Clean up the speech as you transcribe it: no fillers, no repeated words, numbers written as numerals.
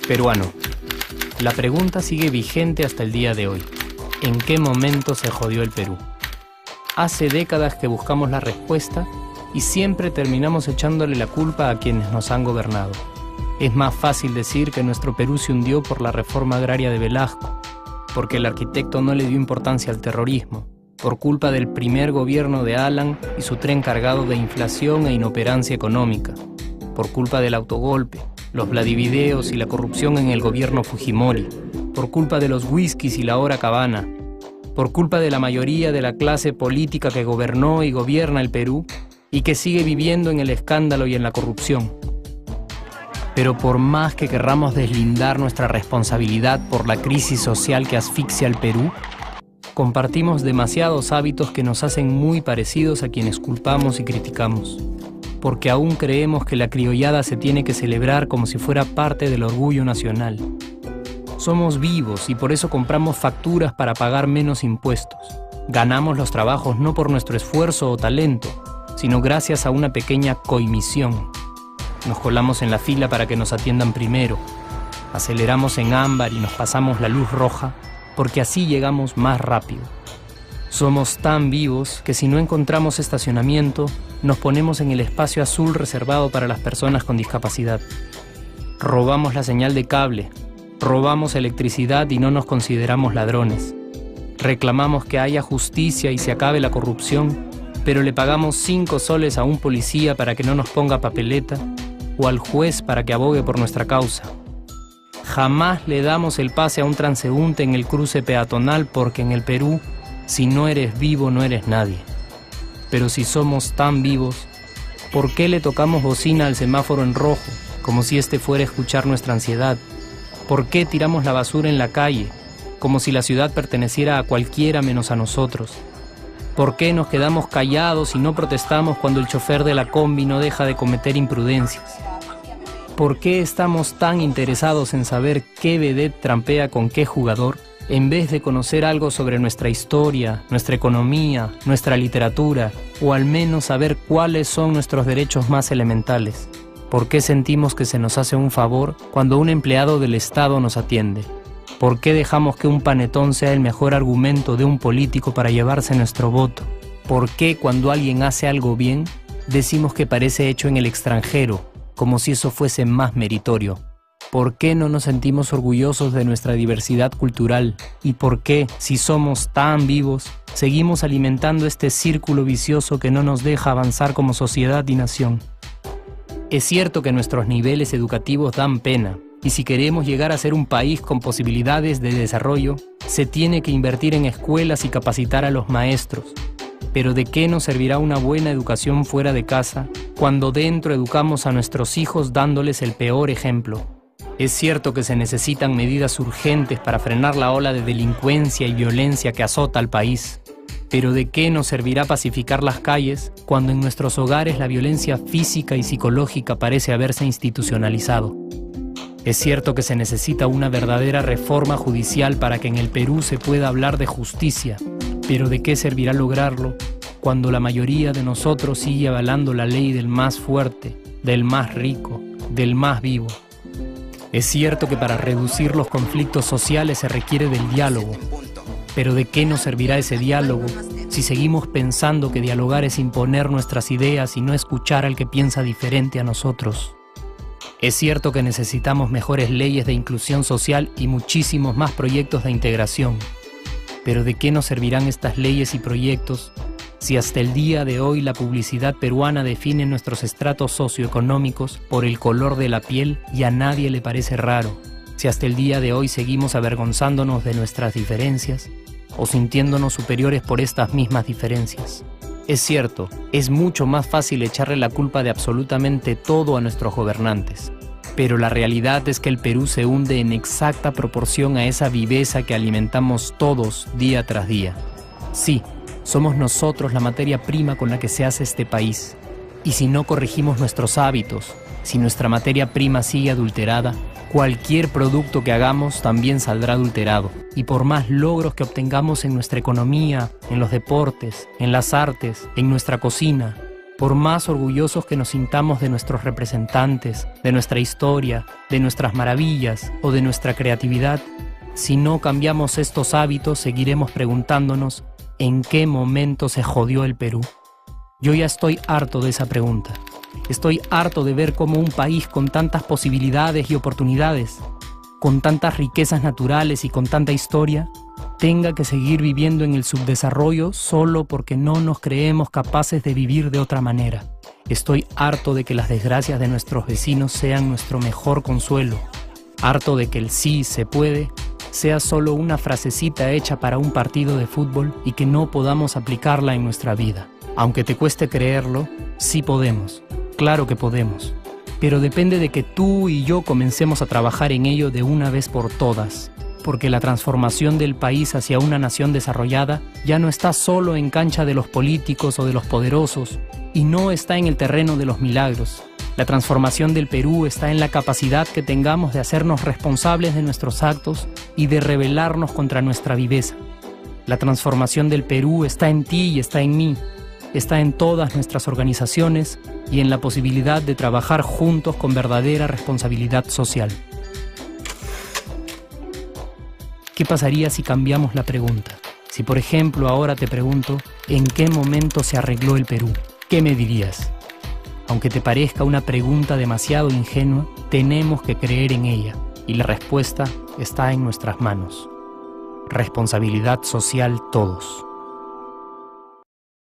Peruano. La pregunta sigue vigente hasta el día de hoy. ¿En qué momento se jodió el Perú? Hace décadas que buscamos la respuesta y siempre terminamos echándole la culpa a quienes nos han gobernado. Es más fácil decir que nuestro Perú se hundió por la reforma agraria de Velasco, porque el arquitecto no le dio importancia al terrorismo, por culpa del primer gobierno de Alan y su tren cargado de inflación e inoperancia económica, por culpa del autogolpe, los Vladivideos y la corrupción en el gobierno Fujimori, por culpa de los whiskies y la hora cabana, por culpa de la mayoría de la clase política que gobernó y gobierna el Perú y que sigue viviendo en el escándalo y en la corrupción. Pero por más que querramos deslindar nuestra responsabilidad por la crisis social que asfixia al Perú, compartimos demasiados hábitos que nos hacen muy parecidos a quienes culpamos y criticamos, porque aún creemos que la criollada se tiene que celebrar como si fuera parte del orgullo nacional. Somos vivos y por eso compramos facturas para pagar menos impuestos. Ganamos los trabajos no por nuestro esfuerzo o talento, sino gracias a una pequeña coimisión. Nos colamos en la fila para que nos atiendan primero, aceleramos en ámbar y nos pasamos la luz roja, porque así llegamos más rápido. Somos tan vivos que si no encontramos estacionamiento, nos ponemos en el espacio azul reservado para las personas con discapacidad. Robamos la señal de cable, robamos electricidad y no nos consideramos ladrones. Reclamamos que haya justicia y se acabe la corrupción, pero le pagamos 5 soles a un policía para que no nos ponga papeleta o al juez para que abogue por nuestra causa. Jamás le damos el pase a un transeúnte en el cruce peatonal porque en el Perú, si no eres vivo, no eres nadie. Pero si somos tan vivos, ¿por qué le tocamos bocina al semáforo en rojo, como si este fuera a escuchar nuestra ansiedad? ¿Por qué tiramos la basura en la calle, como si la ciudad perteneciera a cualquiera menos a nosotros? ¿Por qué nos quedamos callados y no protestamos cuando el chofer de la combi no deja de cometer imprudencias? ¿Por qué estamos tan interesados en saber qué vedette trampea con qué jugador, en vez de conocer algo sobre nuestra historia, nuestra economía, nuestra literatura, o al menos saber cuáles son nuestros derechos más elementales? ¿Por qué sentimos que se nos hace un favor cuando un empleado del Estado nos atiende? ¿Por qué dejamos que un panetón sea el mejor argumento de un político para llevarse nuestro voto? ¿Por qué cuando alguien hace algo bien, decimos que parece hecho en el extranjero, como si eso fuese más meritorio? ¿Por qué no nos sentimos orgullosos de nuestra diversidad cultural? ¿Y por qué, si somos tan vivos, seguimos alimentando este círculo vicioso que no nos deja avanzar como sociedad y nación? Es cierto que nuestros niveles educativos dan pena, y si queremos llegar a ser un país con posibilidades de desarrollo, se tiene que invertir en escuelas y capacitar a los maestros. Pero ¿de qué nos servirá una buena educación fuera de casa cuando dentro educamos a nuestros hijos dándoles el peor ejemplo? Es cierto que se necesitan medidas urgentes para frenar la ola de delincuencia y violencia que azota al país. Pero ¿de qué nos servirá pacificar las calles cuando en nuestros hogares la violencia física y psicológica parece haberse institucionalizado? Es cierto que se necesita una verdadera reforma judicial para que en el Perú se pueda hablar de justicia, pero ¿de qué servirá lograrlo cuando la mayoría de nosotros sigue avalando la ley del más fuerte, del más rico, del más vivo? Es cierto que para reducir los conflictos sociales se requiere del diálogo, pero ¿de qué nos servirá ese diálogo si seguimos pensando que dialogar es imponer nuestras ideas y no escuchar al que piensa diferente a nosotros? Es cierto que necesitamos mejores leyes de inclusión social y muchísimos más proyectos de integración. Pero ¿de qué nos servirán estas leyes y proyectos si hasta el día de hoy la publicidad peruana define nuestros estratos socioeconómicos por el color de la piel y a nadie le parece raro? Si hasta el día de hoy seguimos avergonzándonos de nuestras diferencias o sintiéndonos superiores por estas mismas diferencias. Es cierto, es mucho más fácil echarle la culpa de absolutamente todo a nuestros gobernantes. Pero la realidad es que el Perú se hunde en exacta proporción a esa viveza que alimentamos todos día tras día. Sí, somos nosotros la materia prima con la que se hace este país. Y si no corregimos nuestros hábitos, Si nuestra materia prima sigue adulterada, cualquier producto que hagamos también saldrá adulterado. Y por más logros que obtengamos en nuestra economía, en los deportes, en las artes, en nuestra cocina, por más orgullosos que nos sintamos de nuestros representantes, de nuestra historia, de nuestras maravillas o de nuestra creatividad, si no cambiamos estos hábitos, seguiremos preguntándonos ¿en qué momento se jodió el Perú? Yo ya estoy harto de esa pregunta. Estoy harto de ver cómo un país con tantas posibilidades y oportunidades, con tantas riquezas naturales y con tanta historia, tenga que seguir viviendo en el subdesarrollo solo porque no nos creemos capaces de vivir de otra manera. Estoy harto de que las desgracias de nuestros vecinos sean nuestro mejor consuelo. Harto de que el sí se puede sea solo una frasecita hecha para un partido de fútbol y que no podamos aplicarla en nuestra vida. Aunque te cueste creerlo, sí podemos. Claro que podemos. Pero depende de que tú y yo comencemos a trabajar en ello de una vez por todas. Porque la transformación del país hacia una nación desarrollada ya no está solo en cancha de los políticos o de los poderosos, y no está en el terreno de los milagros. La transformación del Perú está en la capacidad que tengamos de hacernos responsables de nuestros actos y de rebelarnos contra nuestra viveza. La transformación del Perú está en ti y está en mí. Está en todas nuestras organizaciones y en la posibilidad de trabajar juntos con verdadera responsabilidad social. ¿Qué pasaría si cambiamos la pregunta? Si, por ejemplo, ahora te pregunto, ¿en qué momento se arregló el Perú? ¿Qué me dirías? Aunque te parezca una pregunta demasiado ingenua, tenemos que creer en ella, y la respuesta está en nuestras manos. Responsabilidad social todos.